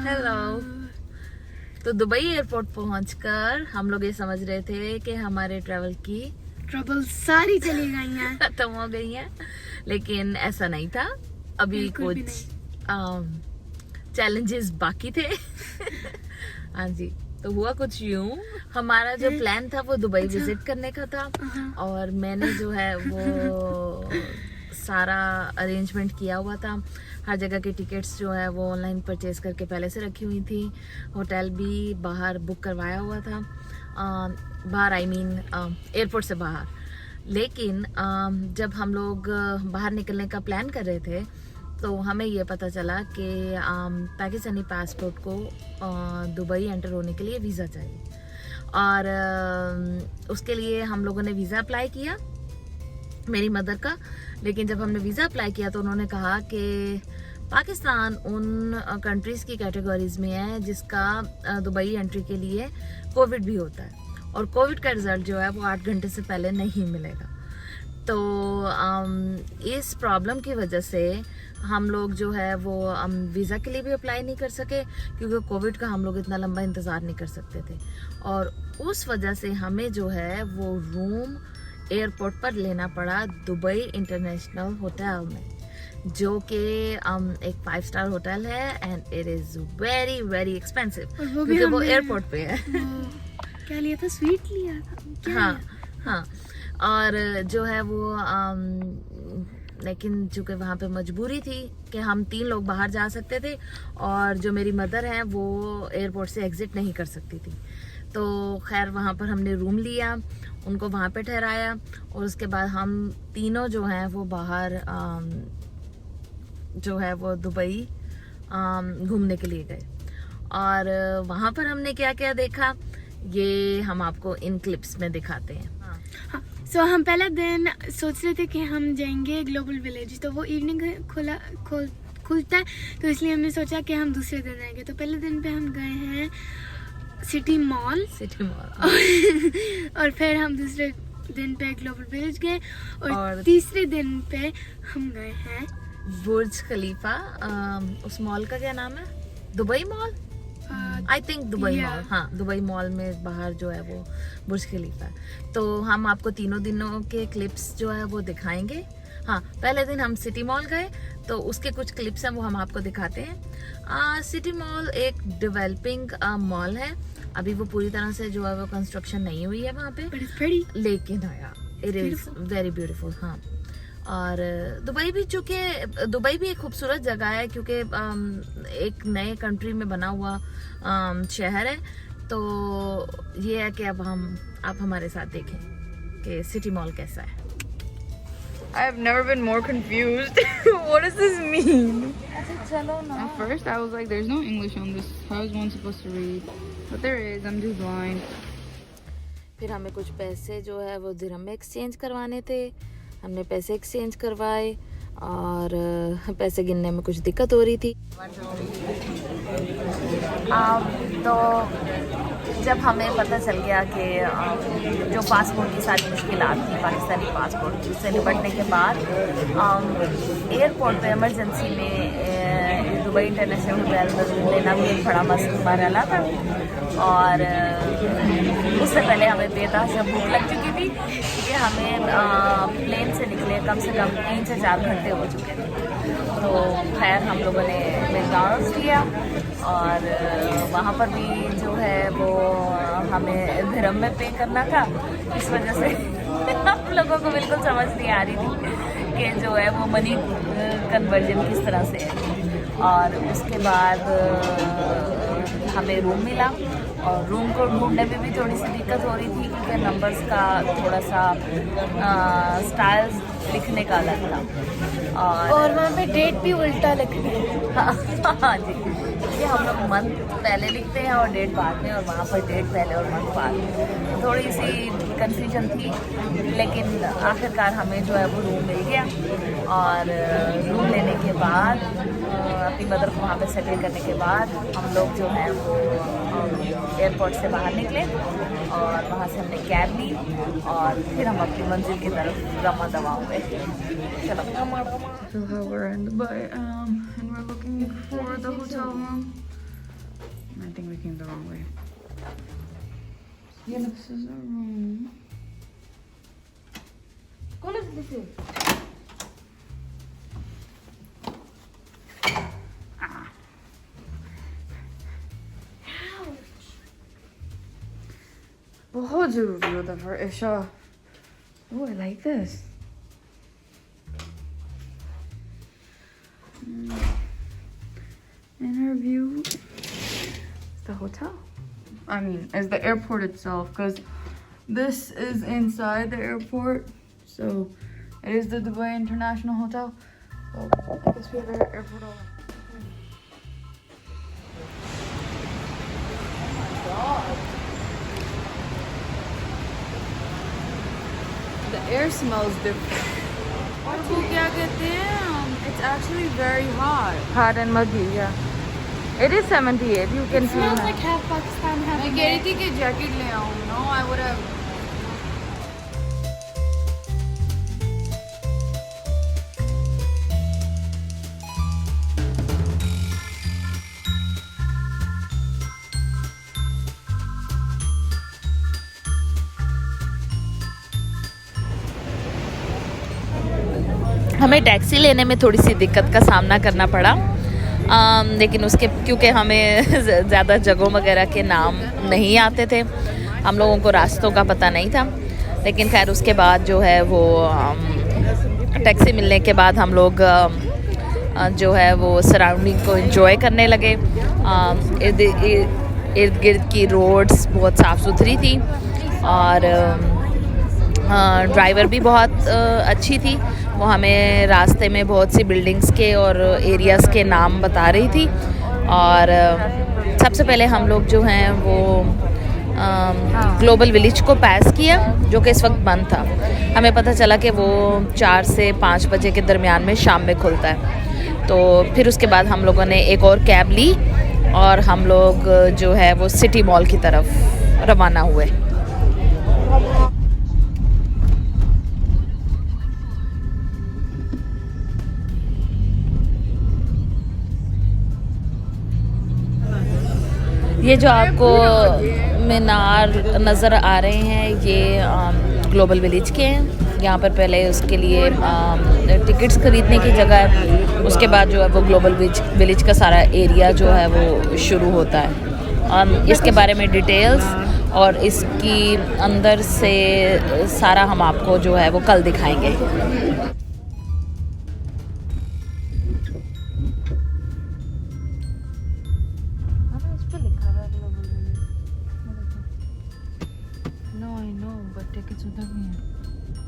Hello. तो Dubai airport पहुंचकर हम लोग ये समझ रहे थे कि हमारे ट्रैवल की ट्रबल सारी चली गई हैं। खत्म हो गई हैं, लेकिन ऐसा नहीं था। अभी बिल्कुल भी कुछ चैलेंजेस बाकी थे। हाँ जी, तो हुआ कुछ यूं, हमारा जो प्लान था वो दुबई विजिट करने का था, और मैंने जो है वो सारा अरेंजमेंट किया हुआ था। हर जगह की टिकट्स जो है वो ऑनलाइन परचेज करके पहले से रखी हुई थी। होटल भी बाहर बुक करवाया हुआ था, बाहर आई मीन एयरपोर्ट से बाहर। लेकिन जब हम लोग बाहर निकलने का प्लान कर रहे थे तो हमें ये पता चला कि पाकिस्तानी पासपोर्ट को दुबई एंटर होने के लिए वीज़ा चाहिए, और उसके लिए हम लोगों ने वीज़ा अप्लाई किया, मेरी मदर का। लेकिन जब हमने वीज़ा अप्लाई किया तो उन्होंने कहा कि पाकिस्तान उन कंट्रीज़ की कैटेगरीज में है जिसका दुबई एंट्री के लिए कोविड भी होता है, और कोविड का रिज़ल्ट जो है वो 8 घंटे से पहले नहीं मिलेगा। तो इस प्रॉब्लम की वजह से हम लोग जो है वो वीज़ा के लिए भी अप्लाई नहीं कर सके, क्योंकि कोविड का हम लोग इतना लंबा इंतज़ार नहीं कर सकते थे। और उस वजह से हमें जो है वो रूम एयरपोर्ट पर लेना पड़ा दुबई इंटरनेशनल होटल में, जो कि एक 5 स्टार होटल है, and it is very very expensive, क्योंकि वो एयरपोर्ट पे है। क्या लिया था? स्वीट लिया था क्या? हाँ, और जो है वो लेकिन चूँकि वहाँ पे मजबूरी थी कि हम 3 लोग बाहर जा सकते थे, और जो मेरी मदर है वो एयरपोर्ट से एग्जिट नहीं कर सकती थी। तो खैर वहाँ पर हमने रूम लिया, उनको वहाँ पे ठहराया, और उसके बाद हम तीनों जो हैं वो बाहर जो है वो दुबई घूमने के लिए गए। और वहाँ पर हमने क्या क्या देखा ये हम आपको इन क्लिप्स में दिखाते हैं। सो हम पहला दिन सोच रहे थे कि हम जाएंगे ग्लोबल विलेज, तो वो इवनिंग खुलता है, तो इसलिए हमने सोचा कि हम दूसरे दिन आएंगे। तो पहले दिन पे हम गए हैं सिटी मॉल और फिर हम दूसरे दिन पे ग्लोबल विलेज गए, और तीसरे दिन पे हम गए हैं बुर्ज खलीफा। उस मॉल का क्या नाम है? Dubai mall, I think Dubai mall. हाँ, दुबई मॉल में बाहर जो है वो बुर्ज खलीफा है। तो हम आपको तीनों दिनों के क्लिप्स जो है वो दिखाएंगे। हाँ, पहले दिन हम सिटी मॉल गए, तो उसके कुछ क्लिप्स हैं वो हम आपको दिखाते हैं। सिटी मॉल एक डेवलपिंग मॉल है, अभी वो पूरी तरह से जो है वो कंस्ट्रक्शन नहीं हुई है वहाँ पे, लेकिन आया इट इज वेरी ब्यूटीफुल। हाँ, और दुबई भी, चूँकि दुबई भी एक खूबसूरत जगह है, क्योंकि एक नए कंट्री में बना हुआ शहर है। तो ये है कि अब आप हमारे साथ देखें कि सिटी मॉल कैसा है। I have never been more confused. What does this mean? चलो ना। At first I was like, there's no English on this. How is one supposed to read? But there is. I'm just blind. फिर हमें कुछ पैसे जो है वो दिरहम में एक्सचेंज करवाने थे, हमने पैसे एक्सचेंज करवाए, और पैसे गिनने में कुछ दिक्कत हो रही थी। तो जब हमें पता चल गया कि जो पासपोर्ट की सारी मुश्किलात थी पाकिस्तानी पासपोर्ट से निपटने के बाद, एयरपोर्ट पे इमरजेंसी में दुबई इंटरनेशनल होटल में रूम लेना भी एक बड़ा मसला था। और उससे पहले हमें बेतहाशा भूख लग चुकी थी, क्योंकि हमें प्लेन से निकले कम से कम 3 से 4 घंटे हो चुके थे। तो खैर हम लोगों ने मैकडॉनल्ड्स लिया, और वहाँ पर भी जो है वो हमें दिरहम में पे करना था। इस वजह से हम लोगों को बिल्कुल समझ नहीं आ रही थी कि जो है वो मनी कन्वर्जन किस तरह से है। और उसके बाद हमें रूम मिला, और रूम को ढूंढने में भी थोड़ी सी दिक्कत हो रही थी, क्योंकि नंबर्स का थोड़ा सा स्टाइल्स लिखने का अलग था, और वहाँ पे डेट भी उल्टा लिखनी है। हाँ जी, ये हम लोग मंथ पहले लिखते हैं और डेट बाद में, और वहाँ पर डेट पहले और मंथ बाद में। थोड़ी सी कंफ्यूजन थी, लेकिन आखिरकार हमें जो है वो रूम मिल गया। और रूम लेने के बाद अपनी मदर को वहाँ पे सेटल करने के बाद हम लोग जो है वो एयरपोर्ट से बाहर निकले, और वहाँ से हमने कैब ली, और फिर हम अपनी मंजिल की तरफ रवा दवा हुए। चलो, So how we're in Dubai, and we're looking for the hotel room. We came the wrong way. Yeah, this is a room. बहुत ज़रूरी होता है for Isha. Oh, I like this. And her view is the hotel. I mean, is the airport itself, because this is inside the airport. So it is the Dubai International Hotel. So I guess we have the airport over. The air smells different. उसको क्या कहते हैं? It's actually very hot. Hot and muggy, yeah. It is 78. You can feel it. like half Pakistan, half मैं कह रही थी कि jacket ले आऊँ. No, I would have. हमें टैक्सी लेने में थोड़ी सी दिक्कत का सामना करना पड़ा, लेकिन उसके क्योंकि हमें ज़्यादा जगहों वगैरह के नाम नहीं आते थे, हम लोगों को रास्तों का पता नहीं था। लेकिन खैर उसके बाद जो है वो टैक्सी मिलने के बाद हम लोग जो है वो सराउंडिंग को एंजॉय करने लगे। इर्द गिर्द की रोड्स बहुत साफ़ सुथरी थी और ड्राइवर भी बहुत अच्छी थी। वो हमें रास्ते में बहुत सी बिल्डिंग्स के और एरियाज़ के नाम बता रही थी। और सबसे पहले हम लोग जो हैं वो ग्लोबल विलेज को पास किया, जो कि इस वक्त बंद था। हमें पता चला कि वो 4 से 5 बजे के दरमियान में शाम में खुलता है। तो फिर उसके बाद हम लोगों ने एक और कैब ली और हम लोग जो है वो सिटी मॉल की तरफ रवाना हुए। ये जो आपको मीनार नज़र आ रहे हैं ये ग्लोबल विलेज के हैं। यहाँ पर पहले उसके लिए टिकट्स ख़रीदने की जगह है, उसके बाद जो है वो ग्लोबल विलेज का सारा एरिया जो है वो शुरू होता है। इसके बारे में डिटेल्स और इसकी अंदर से सारा हम आपको जो है वो कल दिखाएंगे।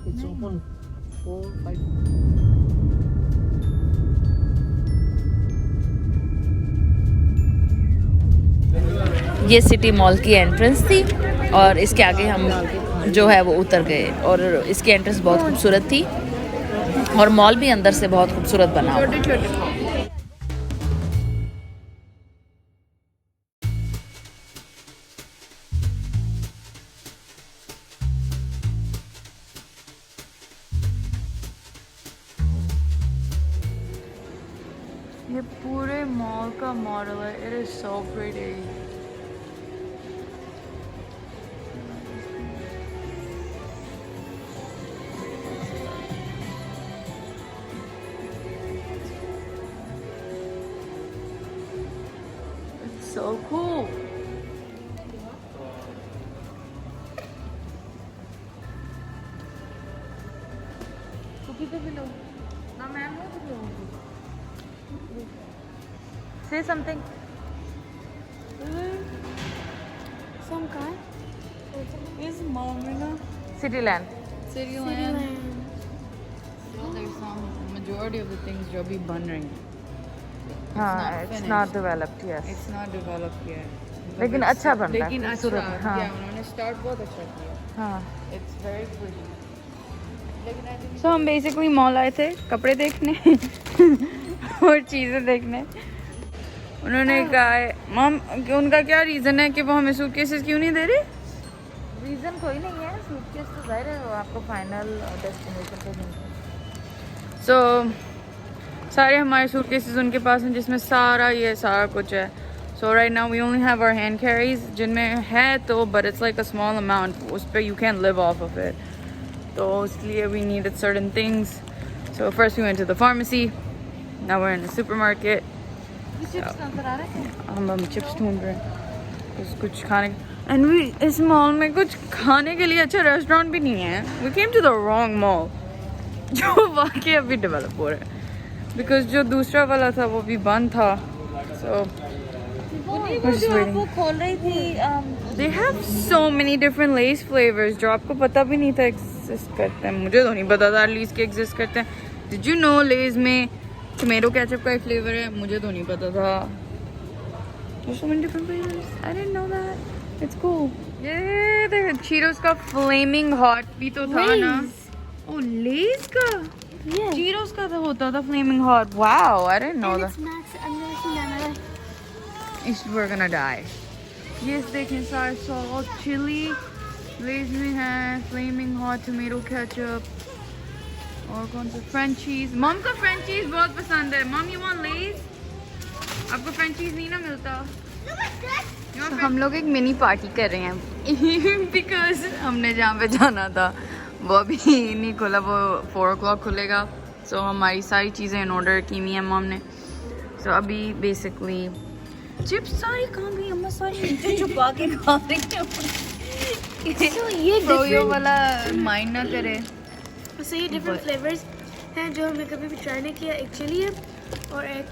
It's open 4, 5. ये सिटी मॉल की एंट्रेंस थी और इसके आगे हम जो है वो उतर गए और इसकी एंट्रेंस बहुत खूबसूरत थी और मॉल भी अंदर से बहुत खूबसूरत बना हुआ। ये पूरे मॉल का मॉडल है। It is so pretty. It's so cool. ना ma'am Say something. Some car. Is Marina Cityland. Cityland? Well, there's some majority of the things जो अभी बन रही हैं. It's not developed, yes. It's not developed yet. लेकिन अच्छा बन रहा है। लेकिन अच्छा, हाँ। yeah, उन्होंने start बहुत अच्छा किया. हाँ। It's very pretty. So हम basically मॉल आए थे कपड़े देखने और चीज़ें देखने। उन्होंने कहा है मम, उनका क्या रीज़न है कि वो हमें सूटकेसेस क्यों नहीं दे रही? रीज़न कोई नहीं है, सूटकेस तो जाहिर है वो आपको फाइनल डेस्टिनेशन पे देंगे। So सारे हमारे सूटकेसेस उनके पास हैं जिसमें सारा ये सारा कुछ है। So right now we only have our hand carries जिनमें है तो but it's like a small amount. उस पे you can't live off of it. तो इसलिए we needed certain things. So first we went to the pharmacy. Now we're in the supermarket. हम chips ढूंढ रहे हैं कुछ खाने and we इस मॉल में कुछ खाने के लिए अच्छा रेस्टोरेंट भी नहीं है. We came to the wrong mall. जो वाकई अभी डेवलप हो रहा है because जो दूसरा वाला था वो भी बंद था. So वो खोल रही थी they have so many different Lay's flavors जो आपको पता भी नहीं था exist करते हैं. मुझे तो नहीं पता था Lay's के exist करते हैं. Did you know Lay's में टोमेटो केचप का एक फ्लेवर है? मुझे तो नहीं पता था. There's so many different flavors. I didn't know that. It's cool. Yeah, the Cheetos का flaming hot भी तो था ना. Oh, Lay's का? Yeah. Cheetos का तो होता था flaming hot. Wow, I didn't know And that. it's Max. I've never seen that in my life. We're gonna die. Yes, देखें सारे salt, chili, Lay's में है, flaming hot tomato ketchup. और कौन सा Frenchies. मम को Frenchies बहुत पसंद है. Mom, you want Lay's? आपको Frenchies नहीं ना मिलता? So, हम लोग एक मिनी पार्टी कर रहे हैं because हमने जहाँ पे जाना था वो अभी नहीं खुला. वो 4 o'clock खुलेगा. So हमारी सारी चीज़ें इन ऑर्डर की हुई हैं मम ने. So अभी बेसिकली चिप्स सारी कहाँ गई? अम्मा सारी नीचे छुपा के खा रही हैं. So ये फ्रोयो वाला माइंड ना करे. So ये different flavors हैं जो हमने कभी भी try नहीं किया. एक chili है और एक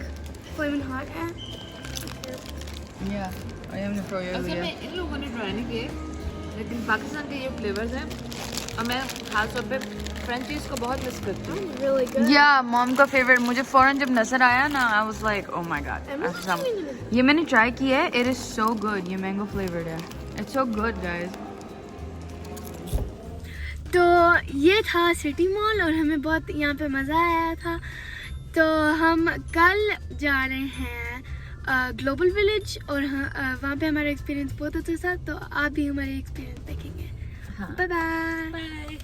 flaming hot है. Yeah, I am the froyo असल लिया. में इन लोगों ने ट्राई नहीं किए लेकिन पाकिस्तान के ये फ्लेवर्स हैं और मैं खास तौर पे फ्रेंचीज को बहुत मिस करती हूँ. Really good. Yeah, मॉम का फेवरेट. मुझे फौरन जब नजर आया ना I was like oh my god. ये मैंने ट्राई किया है. It is so good. ये मैंगो फ्लेवर्ड है. It's so good guys. तो ये था सिटी मॉल और हमें बहुत यहाँ पे मज़ा आया था. तो हम कल जा रहे हैं ग्लोबल विलेज और वहाँ पे हमारा एक्सपीरियंस बहुत अच्छा था. तो आप भी हमारे एक्सपीरियंस देखेंगे. Bye bye.